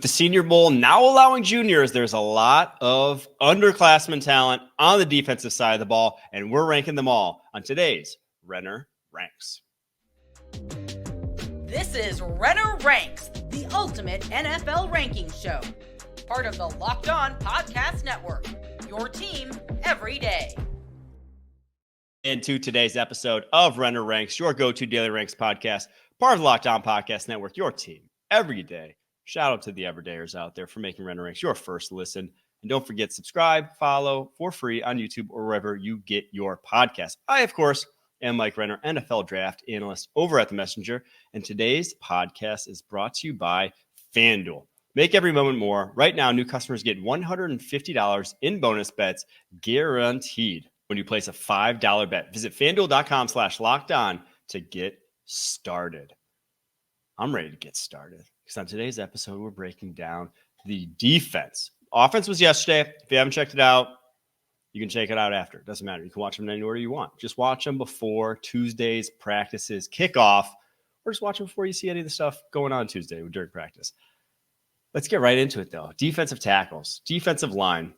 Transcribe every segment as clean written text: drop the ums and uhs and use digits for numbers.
The Senior Bowl now allowing juniors, there's a lot of underclassmen talent on the defensive side of the ball, and we're ranking them all on today's Renner Ranks. This is Renner Ranks, the ultimate NFL ranking show. Part of the Locked On Podcast Network, your team every day. Into today's episode of Renner Ranks, your go-to daily ranks podcast, part of the Locked On Podcast Network, your team every day. Shout out to the everydayers out there for making Renner Ranks your first listen. And don't forget, subscribe, follow for free on YouTube or wherever you get your podcast. I, of course, am Mike Renner, NFL draft analyst over at The Messenger. And today's podcast is brought to you by FanDuel. Make every moment more. Right now, new customers get $150 in bonus bets guaranteed when you place a $5 bet. Visit FanDuel.com/lockedon to get started. I'm ready to get started. Because on today's episode, we're breaking down the defense. Offense was yesterday. If you haven't checked it out, you can check it out after. It doesn't matter. You can watch them in any order you want. Just watch them before Tuesday's practices kick off, or just watch them before you see any of the stuff going on Tuesday during practice. Let's get right into it, though. Defensive tackles, defensive line.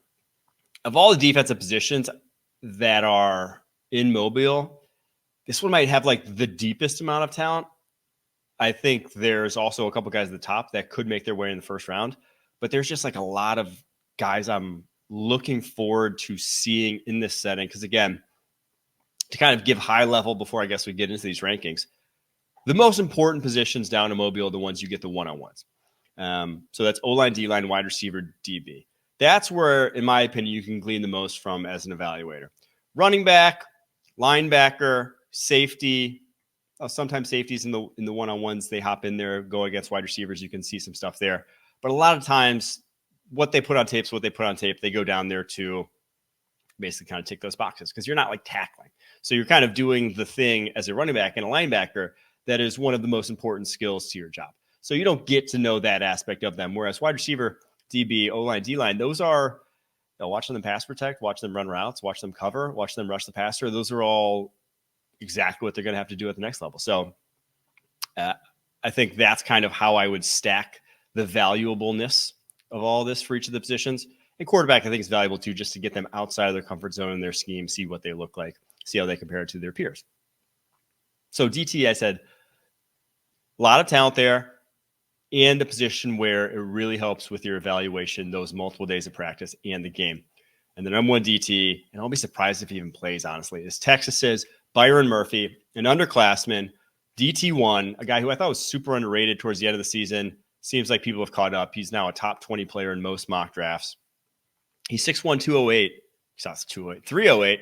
Of all the defensive positions that are in Mobile, this one might have like the deepest amount of talent. I think there's also a couple guys at the top that could make their way in the first round, but there's just like a lot of guys I'm looking forward to seeing in this setting. Because again, to kind of give high level before I guess we get into these rankings, the most important positions down in Mobile are the ones you get the one-on-ones. So that's O-line, D-line, wide receiver, DB. That's where, in my opinion, you can glean the most from as an evaluator. Running back, linebacker, safety. Sometimes safeties in the one-on-ones, they hop in there, go against wide receivers. You can see some stuff there. But a lot of times, what they put on tape is what they put on tape. They go down there to basically kind of tick those boxes because you're not like tackling. So you're kind of doing the thing as a running back and a linebacker that is one of the most important skills to your job. So you don't get to know that aspect of them. Whereas wide receiver, DB, O-line, D-line, those are, watching them pass protect, watch them run routes, watch them cover, watch them rush the passer. Those are all exactly what they're going to have to do at the next level. So I think that's kind of how I would stack the valuableness of all this for each of the positions. And quarterback, I think, is valuable too, just to get them outside of their comfort zone in their scheme, see what they look like, see how they compare to their peers. So DT, I said, a lot of talent there and a position where it really helps with your evaluation, those multiple days of practice and the game. And the number one DT, and I'll be surprised if he even plays, honestly, is Texas's Byron Murphy, an underclassman, DT1, a guy who I thought was super underrated towards the end of the season. Seems like people have caught up. He's now a top 20 player in most mock drafts. He's 6'1", 208. He's not 208, 308.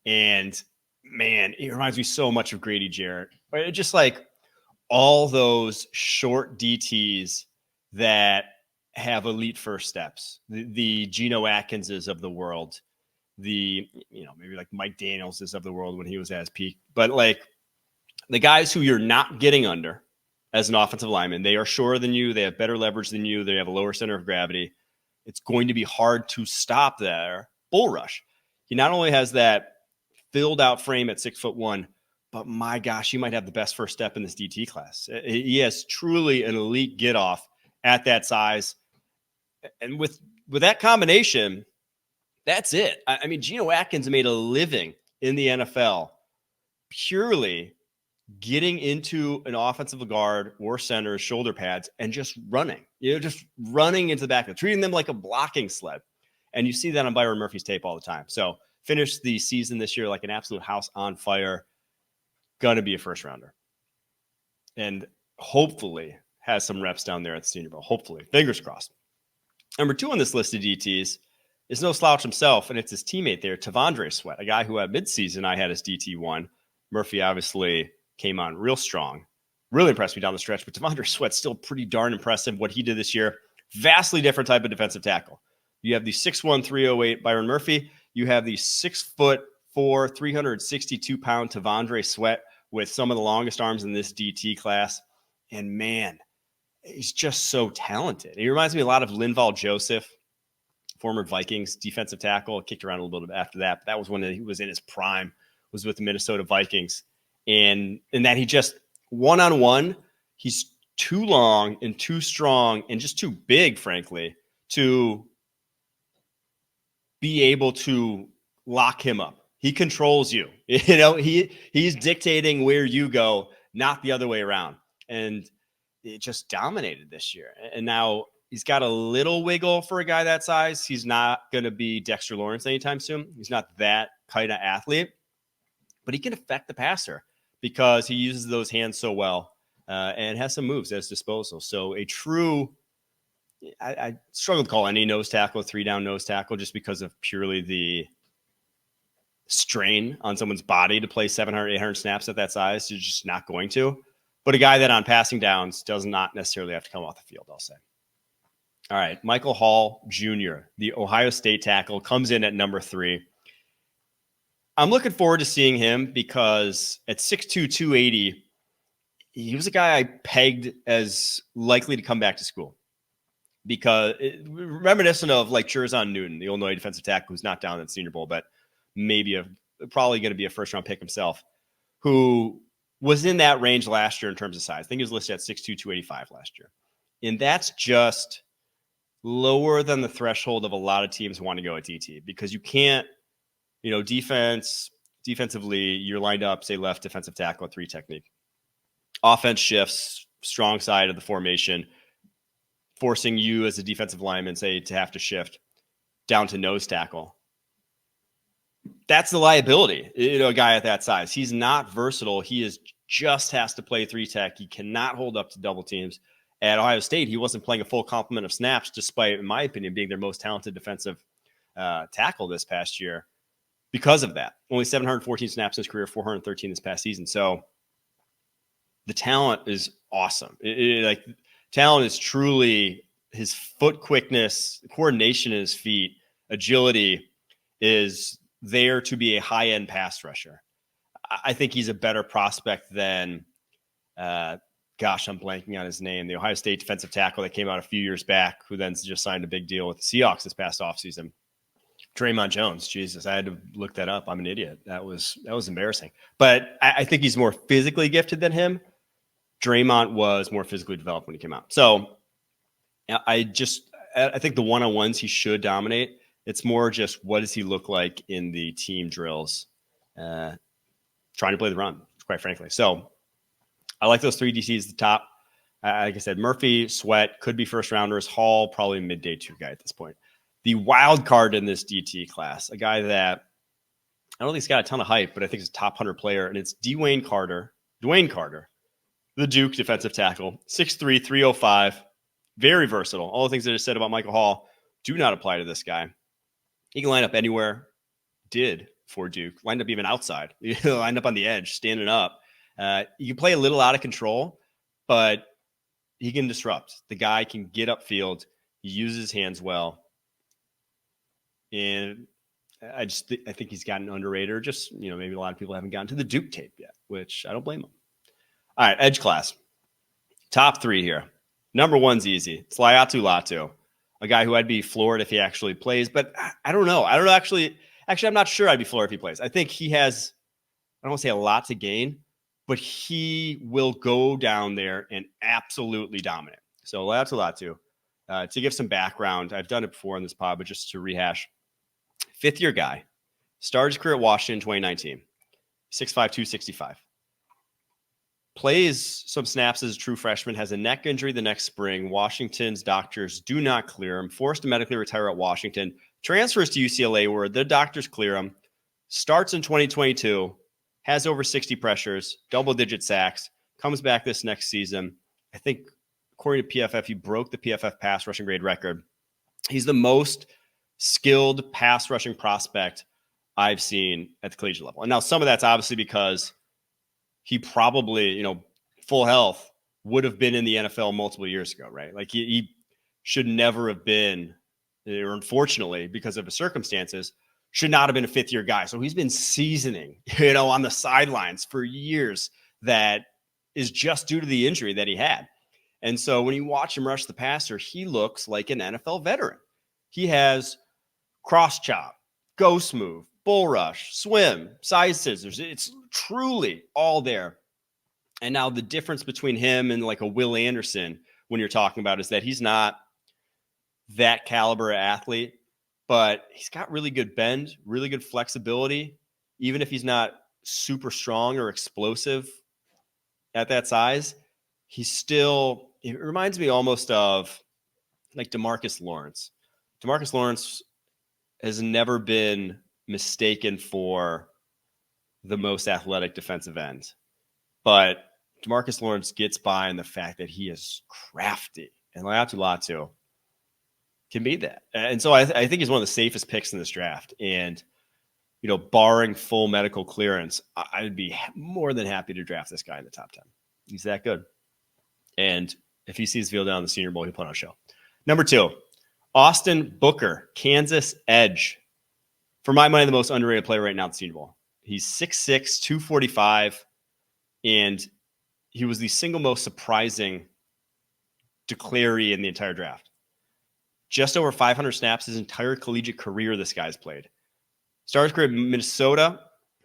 And man, it reminds me so much of Grady Jarrett. Right? Just like all those short DTs that have elite first steps, the Geno Atkinses of the world, the, maybe like Mike Daniels is of the world when he was at his peak, but like the guys who you're not getting under as an offensive lineman, they are shorter than you. They have better leverage than you. They have a lower center of gravity. It's going to be hard to stop their bull rush. He not only has that filled out frame at 6'1", but my gosh, he might have the best first step in this DT class. He has truly an elite get off at that size. And with that combination, that's it. I mean, Geno Atkins made a living in the NFL purely getting into an offensive guard or center, shoulder pads, and just running. Just running into the backfield, treating them like a blocking sled. And you see that on Byron Murphy's tape all the time. So finished the season this year like an absolute house on fire. Gonna be a first rounder. And hopefully has some reps down there at the Senior Bowl. Hopefully. Fingers crossed. Number 2 on this list of DTs is no slouch himself, and it's his teammate there, T'Vondre Sweat, a guy who at midseason I had as DT1. Murphy obviously came on real strong. Really impressed me down the stretch, but T'Vondre Sweat's still pretty darn impressive what he did this year. Vastly different type of defensive tackle. You have the 6'1", 308 Byron Murphy. You have the 6'4", 362-pound T'Vondre Sweat with some of the longest arms in this DT class. And man, he's just so talented. He reminds me a lot of Linval Joseph, former Vikings defensive tackle. Kicked around a little bit after that, but that was when he was in his prime, was with the Minnesota Vikings. And that he just, one-on-one, he's too long and too strong and just too big, frankly, to be able to lock him up. He controls you. He's dictating where you go, not the other way around. And it just dominated this year. And now he's got a little wiggle for a guy that size. He's not going to be Dexter Lawrence anytime soon. He's not that kind of athlete, but he can affect the passer because he uses those hands so well and has some moves at his disposal. So a true, I struggle to call any nose tackle a 3-down nose tackle just because of purely the strain on someone's body to play 700, 800 snaps at that size. You're just not going to. But a guy that on passing downs does not necessarily have to come off the field, I'll say. All right, Michael Hall Jr., the Ohio State tackle, comes in at number 3. I'm looking forward to seeing him because at 6'2", 280, he was a guy I pegged as likely to come back to school. Because reminiscent of like Cherzon Newton, the Illinois defensive tackle who's not down in the Senior Bowl, but maybe probably going to be a first-round pick himself, who was in that range last year in terms of size. I think he was listed at 6'2", 285 last year. And that's just lower than the threshold of a lot of teams want to go at DT because you can't, defensively, you're lined up, say left defensive tackle at 3 technique. Offense shifts, strong side of the formation, forcing you as a defensive lineman, say, to have to shift down to nose tackle. That's the liability, a guy at that size. He's not versatile. He just has to play 3 tech. He cannot hold up to double teams. At Ohio State, he wasn't playing a full complement of snaps, despite, in my opinion, being their most talented defensive tackle this past year because of that. Only 714 snaps in his career, 413 this past season. So the talent is awesome. Talent is truly his foot quickness, coordination in his feet, agility is there to be a high-end pass rusher. I think he's a better prospect than, I'm blanking on his name, the Ohio State defensive tackle that came out a few years back, who then just signed a big deal with the Seahawks this past offseason. Draymond Jones. Jesus, I had to look that up. I'm an idiot. That was embarrassing. But I think he's more physically gifted than him. Draymond was more physically developed when he came out. So I think the one-on-ones he should dominate. It's more just what does he look like in the team drills, trying to play the run, quite frankly. So I like those 3 DCs at the top. Like I said, Murphy, Sweat, could be first rounders. Hall, probably mid-day 2 guy at this point. The wild card in this DT class, a guy that I don't think he's got a ton of hype, but I think he's a top 100 player, and it's Dwayne Carter, the Duke defensive tackle, 6'3", 305, very versatile. All the things that I said about Michael Hall do not apply to this guy. He can line up anywhere, did for Duke, lined up even outside, lined up on the edge, standing up. You can play a little out of control, but he can disrupt. The guy can get upfield. He uses his hands well. And I think he's gotten underrated, or just, maybe a lot of people haven't gotten to the Duke tape yet, which I don't blame them. All right, edge class. Top 3 here. Number 1's easy. It's Untitled Latu, a guy who I'd be floored if he actually plays, but I don't know. Actually, I'm not sure I'd be floored if he plays. I think he has, I don't want to say a lot to gain, but he will go down there and absolutely dominate. So Untitled Latu, to give some background, I've done it before in this pod, but just to rehash, 5th-year guy, started his career at Washington in 2019, 6'5", 265. Plays some snaps as a true freshman, has a neck injury the next spring. Washington's doctors do not clear him, forced to medically retire at Washington, transfers to UCLA where the doctors clear him, starts in 2022, has over 60 pressures, double-digit sacks, comes back this next season. I think, according to PFF, he broke the PFF pass rushing grade record. He's the most skilled pass rushing prospect I've seen at the collegiate level. And now some of that's obviously because he probably, full health, would have been in the NFL multiple years ago, right? Like he should never have been, or unfortunately, because of his circumstances, should not have been a 5th-year guy. So he's been seasoning, on the sidelines for years. That is just due to the injury that he had. And so when you watch him rush the passer, he looks like an NFL veteran. He has cross chop, ghost move, bull rush, swim, side scissors. It's truly all there. And now the difference between him and like a Will Anderson, when you're talking about, is that he's not that caliber athlete, but he's got really good bend, really good flexibility. Even if he's not super strong or explosive at that size, it reminds me almost of like DeMarcus Lawrence. DeMarcus Lawrence has never been mistaken for the most athletic defensive end, but DeMarcus Lawrence gets by in the fact that he is crafty, and Laiatu Latu can be that. And so I think he's one of the safest picks in this draft. And, barring full medical clearance, I'd be more than happy to draft this guy in the top 10. He's that good. And if he sees field down in the Senior Bowl, he'll put on a show. Number 2, Austin Booker, Kansas edge. For my money, the most underrated player right now at the Senior Bowl. He's 6'6", 245, and he was the single most surprising declaree in the entire draft. Just over 500 snaps his entire collegiate career this guy's played. Started his career in Minnesota,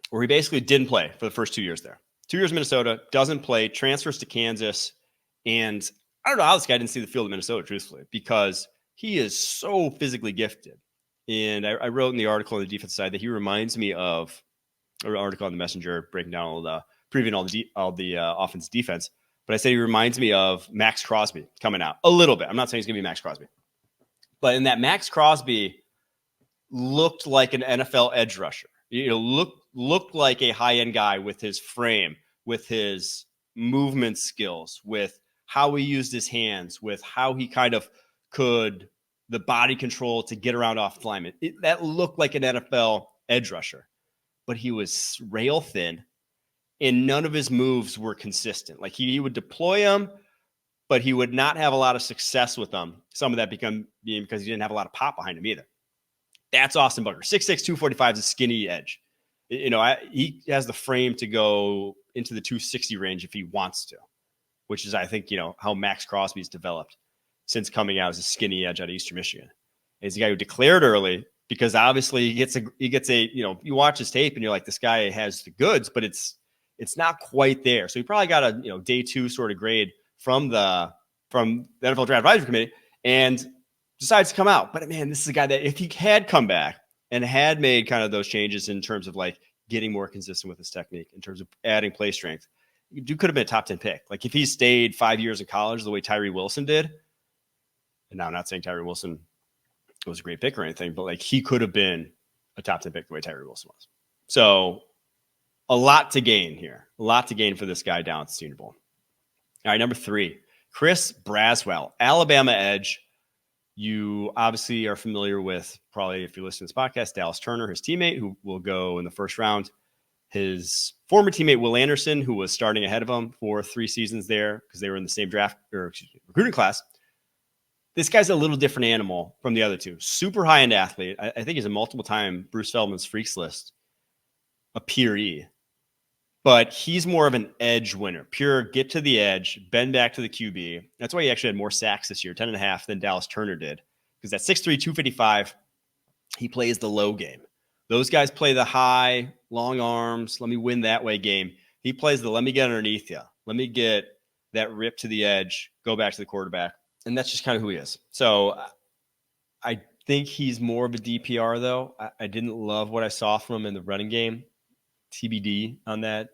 where he basically didn't play for the first 2 years there. 2 years in Minnesota, doesn't play, transfers to Kansas, and I don't know how this guy didn't see the field in Minnesota, truthfully, because he is so physically gifted. And I wrote in the article on the defense side that he reminds me of an article on the Messenger breaking down previewing all the offense defense. But I said he reminds me of Max Crosby coming out a little bit. I'm not saying he's going to be Max Crosby. But in that, Max Crosby looked like an NFL edge rusher. Looked like a high-end guy with his frame, with his movement skills, with how he used his hands, with how he kind of could the body control to get around off linemen. That looked like an NFL edge rusher, but he was rail thin, and none of his moves were consistent. Like he would deploy them, but he would not have a lot of success with them. Some of that being because he didn't have a lot of pop behind him either. That's Austin Booker. 6'6", 245 is a skinny edge. He has the frame to go into the 260 range if he wants to, which is, I think, how Max Crosby's developed since coming out as a skinny edge out of Eastern Michigan. He's a guy who declared early because obviously he gets a you watch his tape and you're like, this guy has the goods, but it's not quite there. So he probably got a day 2 sort of grade from the NFL Draft Advisory Committee and decides to come out. But man, this is a guy that if he had come back and had made kind of those changes in terms of like getting more consistent with his technique, in terms of adding play strength, you could have been a top 10 pick. Like if he stayed 5 years in college the way Tyree Wilson did, and now I'm not saying Tyree Wilson was a great pick or anything, but like he could have been a top 10 pick the way Tyree Wilson was. So a lot to gain here. A lot to gain for this guy down at the Senior Bowl. All right, number 3, Chris Braswell, Alabama edge. You obviously are familiar with, probably if you listen to this podcast, Dallas Turner, his teammate, who will go in the first round. His former teammate, Will Anderson, who was starting ahead of him for 3 seasons there because they were in the same recruiting class. This guy's a little different animal from the other two. Super high-end athlete. I think he's a multiple-time Bruce Feldman's Freaks List appearee. But he's more of an edge winner. Pure get to the edge, bend back to the QB. That's why he actually had more sacks this year, 10.5 than Dallas Turner did. Because at 6'3", 255, he plays the low game. Those guys play the high, long arms, let me win that way game. He plays the let me get underneath you. Let me get that rip to the edge, go back to the quarterback. And that's just kind of who he is. So I think he's more of a DPR, though. I didn't love what I saw from him in the running game. TBD on that.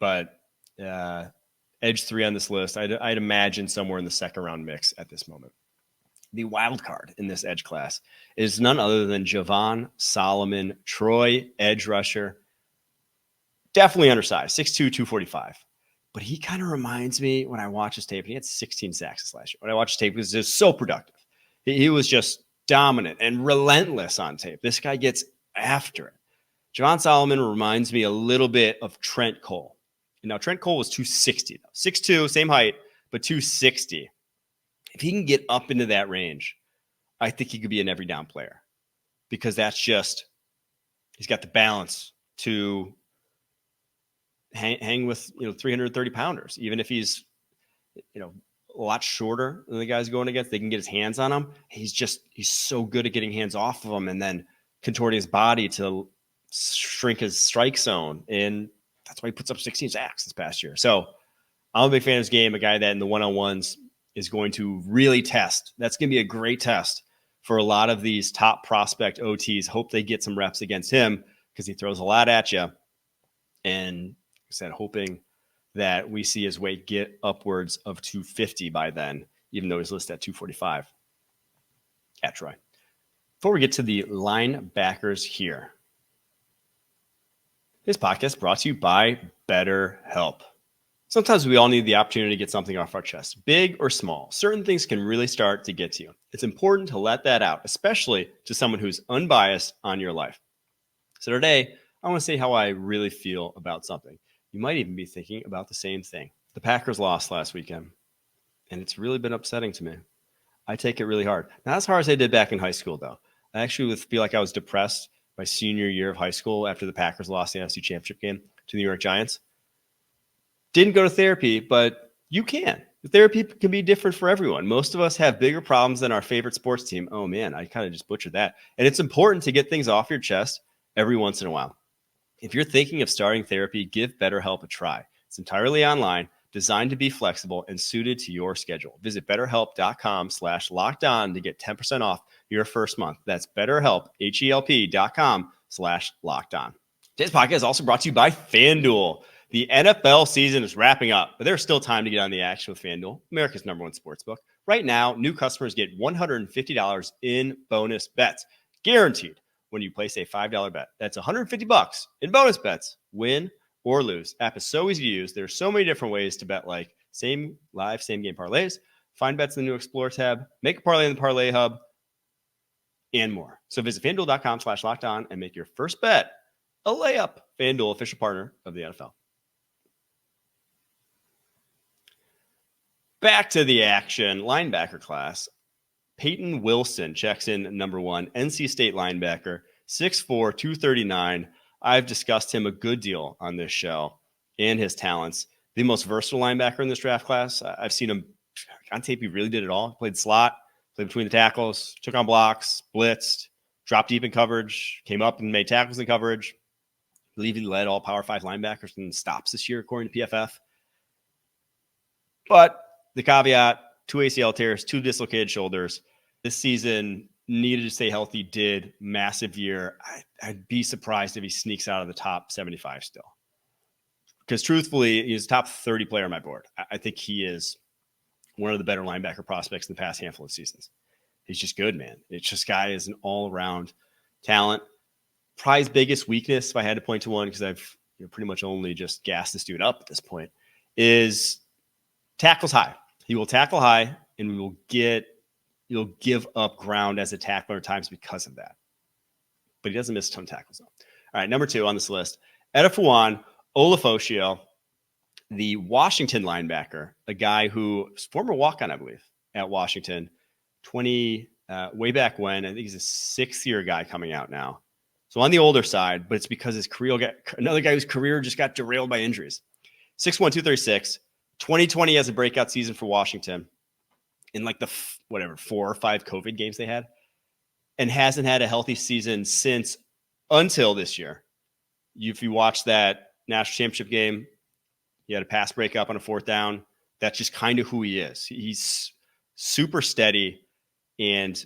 But edge 3 on this list, I'd imagine somewhere in the second round mix at this moment. The wild card in this edge class is none other than Javon Solomon, Troy edge rusher. Definitely undersized, 6'2", 245. But he kind of reminds me when I watch his tape, and he had 16 sacks this last year. When I watch his tape, he was just so productive. He was just dominant and relentless on tape. This guy gets after it. Javon Solomon reminds me a little bit of Trent Cole. And now, Trent Cole was 260, though. 6'2", same height, but 260. If he can get up into that range, I think he could be an every down player because that's just, he's got the balance to hang with 330 pounders. Even if he's a lot shorter than the guys going against, they can get his hands on him. He's so good at getting hands off of him and then contorting his body to shrink his strike zone, and that's why he puts up 16 sacks this past year. So I'm a big fan of his game, a guy that in the one-on-ones is going to really test. That's going to be a great test for a lot of these top prospect OTs. Hope they get some reps against him because he throws a lot at you. And like I said, hoping that we see his weight get upwards of 250 by then, even though he's listed at 245 at Troy. Before we get to the linebackers here, this podcast brought to you by BetterHelp. Sometimes we all need the opportunity to get something off our chest, big or small. Certain things can really start to get to you. It's important to let that out, especially to someone who's unbiased on your life. So today, I want to say how I really feel about something. You might even be thinking about the same thing. The Packers lost last weekend, and it's really been upsetting to me. I take it really hard. Not as hard as I did back in high school, though. I actually feel like I was depressed my senior year of high school after the Packers lost the NFC Championship game to the New York Giants. Didn't go to therapy, but you can. The therapy can be different for everyone. Most of us have bigger problems than our favorite sports team. Oh, man, I kind of just butchered that. And it's important to get things off your chest every once in a while. If you're thinking of starting therapy, give BetterHelp a try. It's entirely online, designed to be flexible and suited to your schedule. Visit BetterHelp.com/lockedon to get 10% off your first month. That's BetterHelp, HELP.com/lockedon. Today's podcast is also brought to you by FanDuel. The NFL season is wrapping up, but there's still time to get on the action with FanDuel, America's #1 sportsbook. Right now, new customers get $150 in bonus bets, guaranteed when you place a $5 bet. That's $150 in bonus bets, win or lose. App is so easy to use. There's so many different ways to bet, like same game parlays, find bets in the new Explore tab, make a parlay in the Parlay Hub, and more. So visit FanDuel.com/lockedon and make your first bet a layup. FanDuel, official partner of the NFL. Back to the action. Linebacker class. Peyton Wilson checks in number 1, NC State linebacker, 6'4", 239. I've discussed him a good deal on this show and his talents. The most versatile linebacker in this draft class. I've seen him on tape. He really did it all. Played slot, played between the tackles, took on blocks, blitzed, dropped deep in coverage, came up and made tackles in coverage. I believe he led all Power 5 linebackers in stops this year, according to PFF. But the caveat, 2 ACL tears, 2 dislocated shoulders. This season needed to stay healthy, did. Massive year. I'd be surprised if he sneaks out of the top 75 still. Because truthfully, he's a top 30 player on my board. I think he is one of the better linebacker prospects in the past handful of seasons. He's just good, man. It's just guy is an all-around talent. Probably his biggest weakness, if I had to point to one, because I've pretty much only just gassed this dude up at this point, is tackles high. He will tackle high, and you'll give up ground as a tackler at times because of that. But he doesn't miss a ton of tackles, though. All right, number 2 on this list, Edefuan Olafosio, the Washington linebacker, a guy who was former walk-on, I believe, at Washington, way back when. I think he's a 6th-year guy coming out now. So on the older side, but it's because his career another guy whose career just got derailed by injuries. 6'1", 236. 2020 has a breakout season for Washington in like the 4 or 5 COVID games they had, and hasn't had a healthy season until this year. If you watch that national championship game, he had a pass breakup on a 4th down. That's just kind of who he is. He's super steady and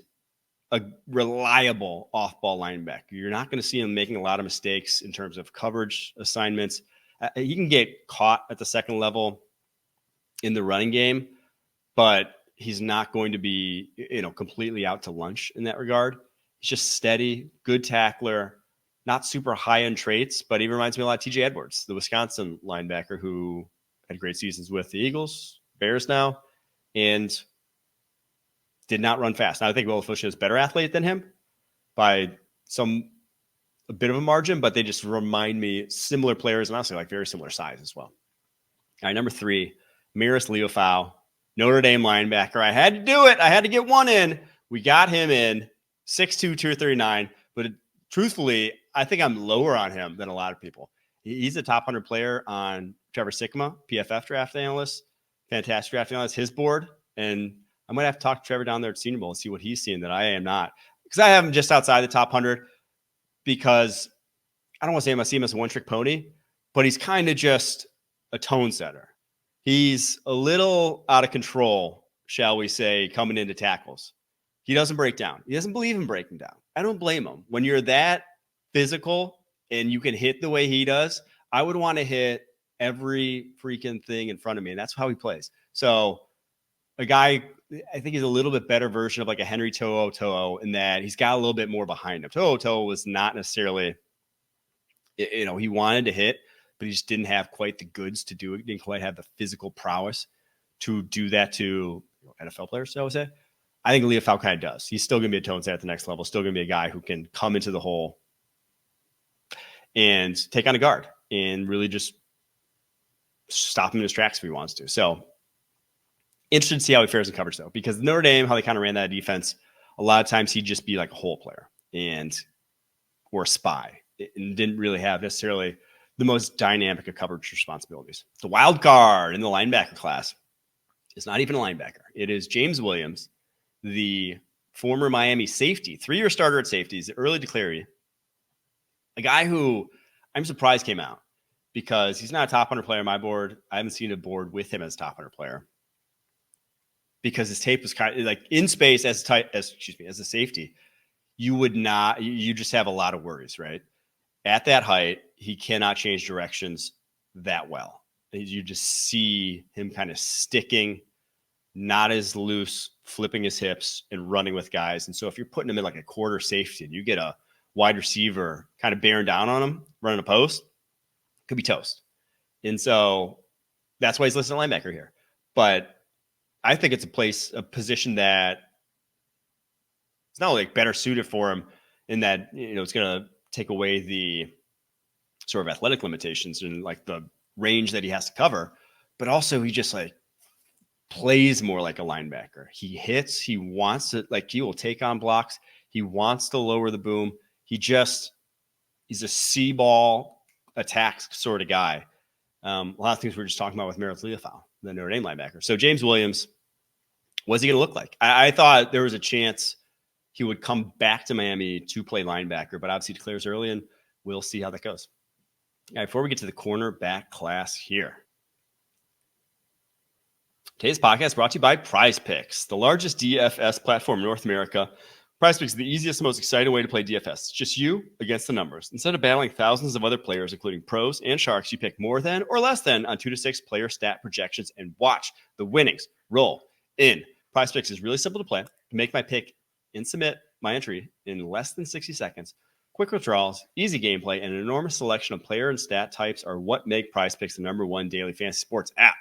a reliable off-ball linebacker. You're not going to see him making a lot of mistakes in terms of coverage assignments. He can get caught at the second level in the running game, but he's not going to be, completely out to lunch in that regard. He's just steady, good tackler, not super high-end traits, but he reminds me a lot of TJ Edwards, the Wisconsin linebacker who had great seasons with the Eagles, Bears now, and did not run fast. Now, I think Olafosio is a better athlete than him by a bit of a margin, but they just remind me similar players and also like very similar size as well. All right, number 3, Miris Leofau, Notre Dame linebacker. I had to do it. I had to get one in. We got him in, 6'2", 239. But truthfully, I think I'm lower on him than a lot of people. He's a top 100 player on Trevor Sikkema, PFF draft analyst, fantastic draft analyst, his board. And I might have to talk to Trevor down there at Senior Bowl and see what he's seeing that I am not. Because I have him just outside the top 100 because I don't want to say I see him as a one-trick pony, but he's kind of just a tone setter. He's a little out of control, shall we say, coming into tackles. He doesn't break down. He doesn't believe in breaking down. I don't blame him. When you're that physical and you can hit the way he does, I would want to hit every freaking thing in front of me. And that's how he plays. So a guy, I think he's a little bit better version of like a Henry To'o in that he's got a little bit more behind him. To'o was not necessarily, he wanted to hit, but he just didn't have quite the goods to do it. Didn't quite have the physical prowess to do that to NFL players, I would say. I think Leofau kind of does. He's still going to be a toe at the next level. Still going to be a guy who can come into the hole and take on a guard and really just stop him in his tracks if he wants to. So interested to see how he fares in coverage, though, because Notre Dame, how they kind of ran that defense, a lot of times he'd just be like a hole player or a spy and didn't really have necessarily the most dynamic of coverage responsibilities. The wild card in the linebacker class is not even a linebacker. It is James Williams, the former Miami safety, 3-year starter at safety. He's the early declaree. A guy who I'm surprised came out because he's not a top 100 player on my board. I haven't seen a board with him as a top 100 player because his tape was kind of like in space as a safety. You just have a lot of worries, right? At that height, he cannot change directions that well. You just see him kind of sticking, not as loose, flipping his hips and running with guys. And so if you're putting him in like a quarter safety and you get a wide receiver kind of bearing down on him, running a post, could be toast. And so that's why he's listed linebacker here. But I think it's a position that it's not only like better suited for him in that, it's going to take away the sort of athletic limitations and like the range that he has to cover, but also he just like plays more like a linebacker. He hits, he wants to, like, he will take on blocks. He wants to lower the boom. He's a see ball attack sort of guy. A lot of things we were just talking about with Meredith Leofau, the Notre Dame linebacker. So James Williams, what's he going to look like? I thought there was a chance he would come back to Miami to play linebacker, but obviously declares early, and we'll see how that goes. All right, before we get to the cornerback class here, today's podcast is brought to you by Prize Picks, the largest DFS platform in North America. Prize Picks is the easiest and most exciting way to play DFS. It's just you against the numbers. Instead of battling thousands of other players, including pros and sharks, you pick more than or less than on 2 to 6 player stat projections and watch the winnings roll in. Prize Picks is really simple to play. To make my pick and submit my entry in less than 60 seconds. Quick withdrawals, easy gameplay, and an enormous selection of player and stat types are what make Prize Picks the #1 daily fantasy sports app.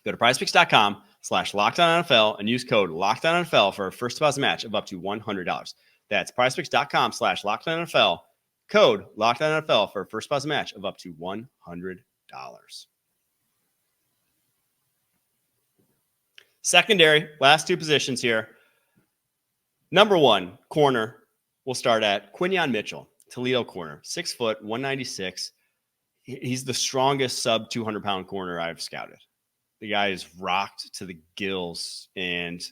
Go to prizepicks.com/LockedOnNFL and use code LockedOnNFL for a first deposit match of up to $100. That's prizepicks.com/LockedOnNFL, code LockedOnNFL for a first deposit match of up to $100. Secondary, last two positions here. #1, corner, we'll start at Quinyon Mitchell, Toledo corner, 6 foot, 196. He's the strongest sub 200-pound corner I've scouted. The guy is rocked to the gills, and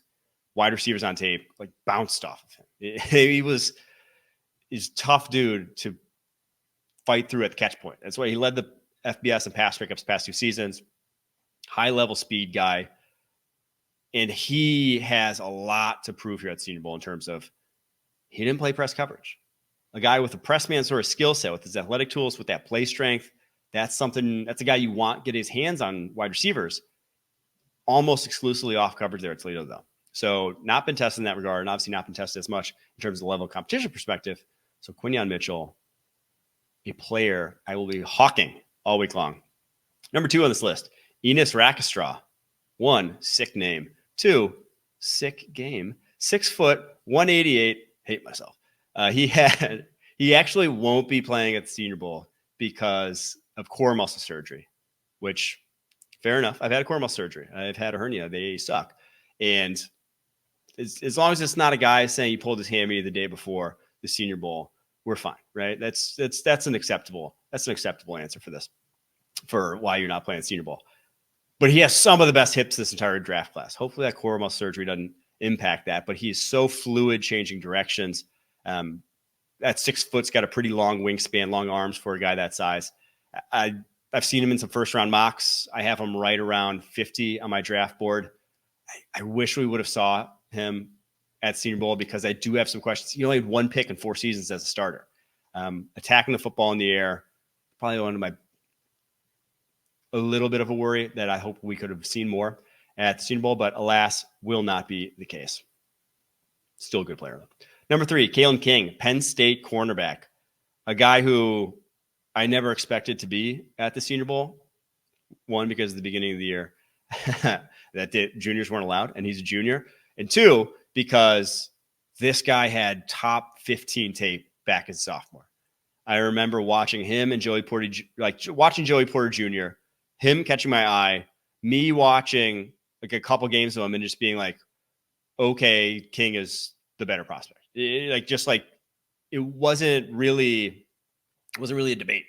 wide receivers on tape like bounced off of him. He's a tough dude to fight through at the catch point. That's why he led the FBS and pass pickups past 2 seasons. High-level speed guy. And he has a lot to prove here at Senior Bowl in terms of he didn't play press coverage. A guy with a press man sort of skill set, with his athletic tools, with that play strength, that's a guy you want get his hands on wide receivers almost exclusively off coverage there at Toledo, though. So not been tested in that regard, and obviously not been tested as much in terms of the level of competition perspective. So Quinyon Mitchell, a player I will be hawking all week long. #2 on this list, Enos Rackstraw. 1, sick name. 2, sick game. 6 foot, 188. Hate myself. He actually won't be playing at the Senior Bowl because of core muscle surgery, which fair enough. I've had a core muscle surgery. I've had a hernia. They suck. And as long as it's not a guy saying he pulled his hammy the day before the Senior Bowl, we're fine, right? That's an acceptable answer for this, for why you're not playing the Senior Bowl. But he has some of the best hips this entire draft class. Hopefully that core muscle surgery doesn't impact that, but he's so fluid, changing directions. That 6 foot's got a pretty long wingspan, long arms for a guy that size. I've seen him in some first round mocks. I have him right around 50 on my draft board. I wish we would have saw him at Senior Bowl because I do have some questions. He only had 1 pick in 4 seasons as a starter. Attacking the football in the air, probably one of my a little bit of a worry that I hope we could have seen more at the Senior Bowl, but alas, will not be the case. Still a good player. Number 3, Kalen King, Penn State cornerback, a guy who I never expected to be at the Senior Bowl. 1, because at the beginning of the year that juniors weren't allowed, and he's a junior. And 2, because this guy had top 15 tape back as a sophomore. I remember watching him and Joey Porter, watching Joey Porter Jr., him catching my eye, me watching like a couple games of him and just being like, okay, King is the better prospect. It wasn't really a debate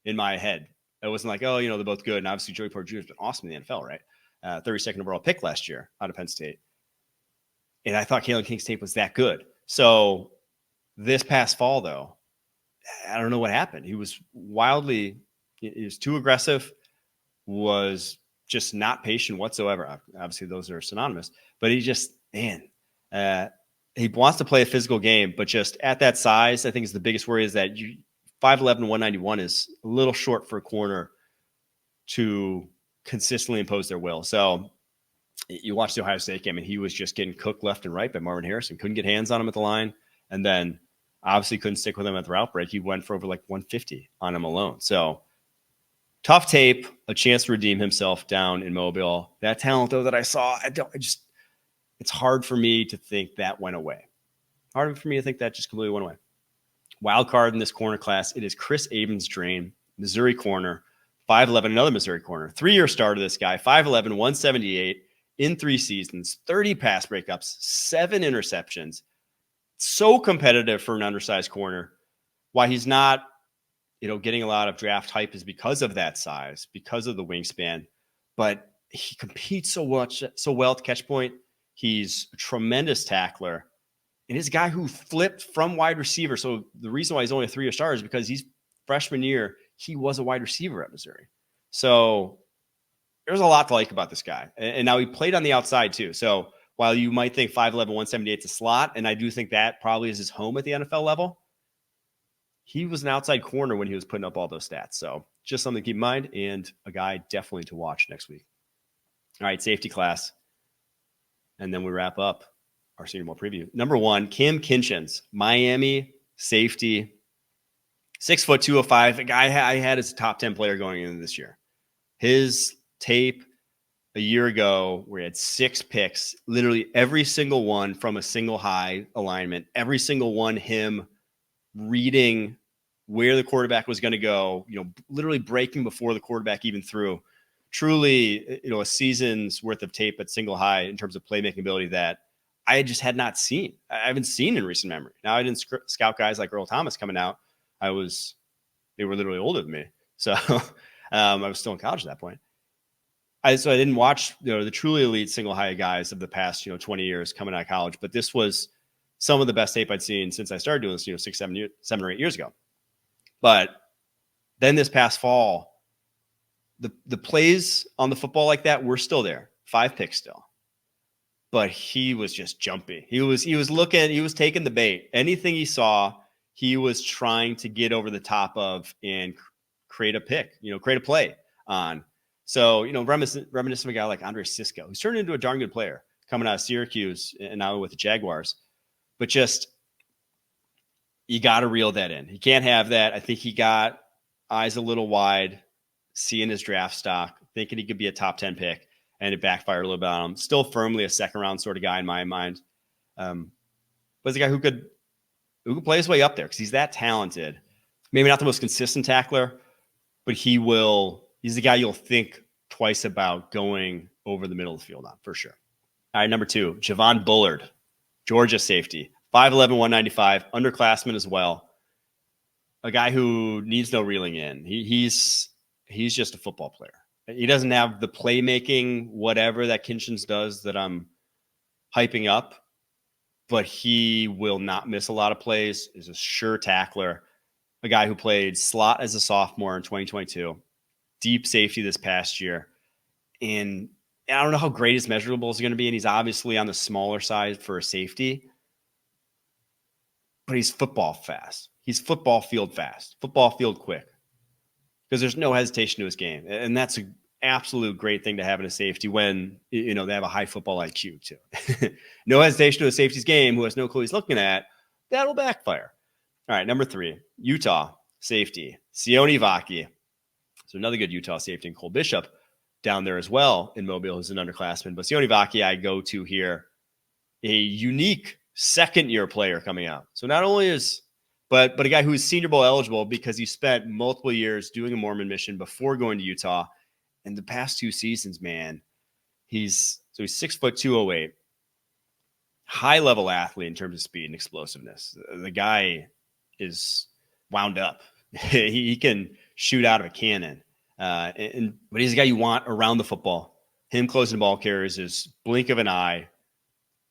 in my head. It wasn't like, oh, they're both good. And obviously Joey Porter Jr. has been awesome in the NFL, right? 32nd overall pick last year out of Penn State. And I thought Kalen King's tape was that good. So this past fall, though, I don't know what happened. He was too aggressive, was just not patient whatsoever. Obviously, those are synonymous. But he just, he wants to play a physical game, but just at that size, I think is the biggest worry is that 5'11", 191 is a little short for a corner to consistently impose their will. So you watch the Ohio State game, and he was just getting cooked left and right by Marvin Harrison. Couldn't get hands on him at the line, and then obviously couldn't stick with him at the route break. He went for over 150 on him alone. So tough tape, a chance to redeem himself down in Mobile. That talent, though, that I saw, it's hard for me to think that went away. Hard for me to think that just completely went away. Wild card in this corner class, it is Chris Abens-Drain, Missouri corner, 5'11", another Missouri corner. 3-year starter, this guy, 5'11", 178 in 3 seasons, 30 pass breakups, 7 interceptions. So competitive for an undersized corner. Why he's not, getting a lot of draft hype is because of that size, because of the wingspan. But he competes so well at the catch point. He's a tremendous tackler. And he's a guy who flipped from wide receiver. So the reason why he's only a 3-year starter is because he's freshman year, he was a wide receiver at Missouri. So there's a lot to like about this guy. And now he played on the outside too. So while you might think 5'11", 178 is a slot, and I do think that probably is his home at the NFL level, he was an outside corner when he was putting up all those stats. So just something to keep in mind, and a guy definitely to watch next week. All right, safety class. And then we wrap up our Senior Bowl preview. Number 1, Kam Kinchens, Miami safety, 6', 205. A guy I had as a top 10 player going into this year. His tape a year ago, where he had 6 picks, literally every single one from a single high alignment, every single one him reading where the quarterback was going to go, literally breaking before the quarterback even threw. Truly, a season's worth of tape at single high in terms of playmaking ability that I just had not seen. I haven't seen in recent memory. Now, I didn't scout guys like Earl Thomas coming out. They were literally older than me. So I was still in college at that point. So I didn't watch the truly elite single high guys of the past 20 years coming out of college, but this was some of the best tape I'd seen since I started doing this 6, 7 or 8 years ago. But then this past fall, the plays on the football like that were still there, 5 picks still, but he was just jumpy. He was taking the bait. Anything he saw, he was trying to get over the top of and create a pick, create a play on. So, reminiscent of a guy like Andre Sisco, who's turned into a darn good player coming out of Syracuse and now with the Jaguars. But just, you got to reel that in. He can't have that. I think he got eyes a little wide, seeing his draft stock, thinking he could be a top 10 pick, and it backfired a little bit on him. Still firmly a second round sort of guy in my mind. But he's a guy who could play his way up there because he's that talented. Maybe not the most consistent tackler, but he's the guy you'll think twice about going over the middle of the field on, for sure. All right, number 2, Javon Bullard, Georgia safety, 5'11", 195, underclassman as well. A guy who needs no reeling in. He's just a football player. He doesn't have the playmaking, whatever that Kinchens does that I'm hyping up, but he will not miss a lot of plays, is a sure tackler, a guy who played slot as a sophomore in 2022. deep safety this past year. And I don't know how great his measurables are going to be. And he's obviously on the smaller side for a safety, but he's football fast. He's football field fast, football field quick, because there's no hesitation to his game. And that's an absolute great thing to have in a safety when, they have a high football IQ too. No hesitation to a safety's game who has no clue he's looking at. That'll backfire. All right, number 3, Utah safety, Sione Vaki. So another good Utah safety, and Cole Bishop down there as well in Mobile, who's an underclassman. But Sione Vaki, I go to here, a unique second-year player coming out. So not only but a guy who is Senior Bowl eligible because he spent multiple years doing a Mormon mission before going to Utah. And the past 2 seasons, man, he's 6 foot 208, high-level athlete in terms of speed and explosiveness. The guy is wound up. He can shoot out of a cannon. But he's a guy you want around the football. Him closing ball carriers is blink of an eye,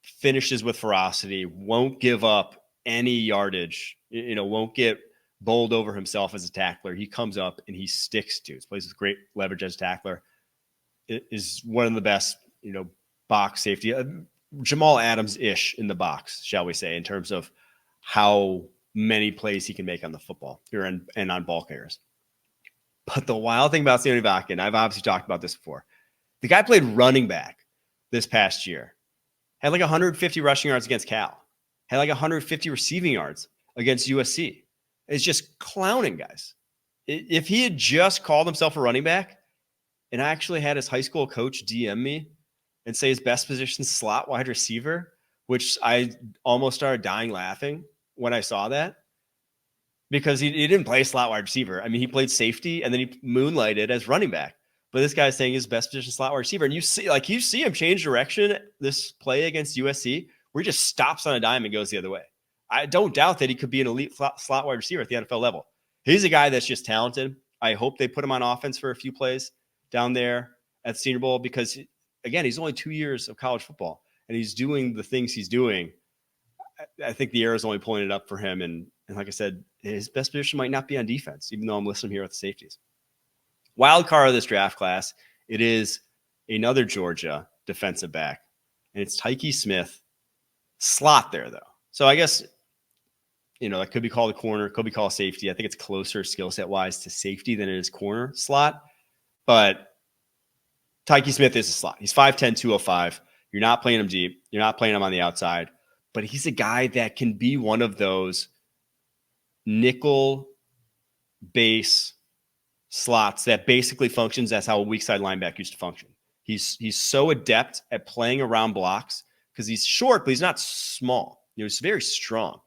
finishes with ferocity, won't give up any yardage, won't get bowled over himself as a tackler. He comes up and he sticks dudes, plays with great leverage as a tackler. It is one of the best, box safety, Jamal Adams-ish in the box, shall we say, in terms of how many plays he can make on the football and on ball carriers. But the wild thing about Sione Vaki, and I've obviously talked about this before, the guy played running back this past year, had like 150 rushing yards against Cal, had like 150 receiving yards against USC. It's just clowning, guys. If he had just called himself a running back, and I actually had his high school coach DM me and say his best position slot wide receiver, which I almost started dying laughing when I saw that, because he didn't play slot wide receiver. I mean, he played safety and then he moonlighted as running back. But this guy's saying his best position slot wide receiver. And you see him change direction this play against USC, where he just stops on a dime and goes the other way. I don't doubt that he could be an elite slot wide receiver at the NFL level. He's a guy that's just talented. I hope they put him on offense for a few plays down there at the Senior Bowl, because, again, he's only 2 years of college football and he's doing the things he's doing. I think the arrow's only pointed up for him. And like I said, his best position might not be on defense, even though I'm listening here with the safeties. Wild card of this draft class, it is another Georgia defensive back, and it's Tyke Smith, slot there, though. So I guess, that could be called a corner, could be called safety. I think it's closer skill set wise to safety than it is corner slot. But Tyke Smith is a slot. He's 5'10", 205. You're not playing him deep. You're not playing him on the outside. But he's a guy that can be one of those nickel base slots that basically functions as how a weak side linebacker used to function. He's so adept at playing around blocks because he's short, but he's not small. He's very strong.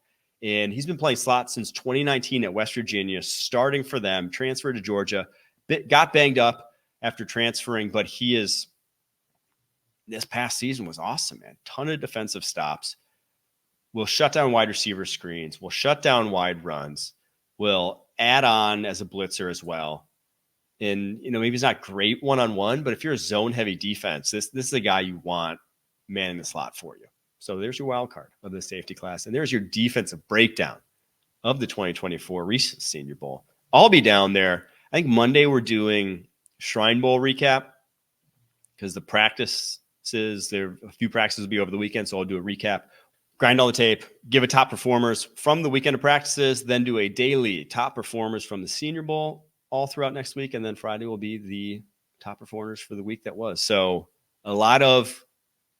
And he's been playing slot since 2019 at West Virginia, starting for them, transferred to Georgia, got banged up after transferring, but this past season was awesome, man. Ton of defensive stops. Will shut down wide receiver screens. Will shut down wide runs. Will add on as a blitzer as well. And, maybe he's not great one-on-one, but if you're a zone-heavy defense, this is a guy you want man in the slot for you. So there's your wild card of the safety class. And there's your defensive breakdown of the 2024 recent Senior Bowl. I'll be down there. I think Monday we're doing Shrine Bowl recap because the practices, a few practices will be over the weekend, so I'll do a recap. Grind all the tape, give a top performers from the weekend of practices, then do a daily top performers from the Senior Bowl all throughout next week. And then Friday will be the top performers for the week that was. So a lot of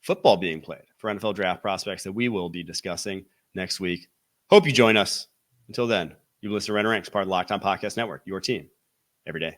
football being played for NFL draft prospects that we will be discussing next week. Hope you join us. Until then, you've listened to Renner Ranks, part of the Locked On Podcast Network, your team every day.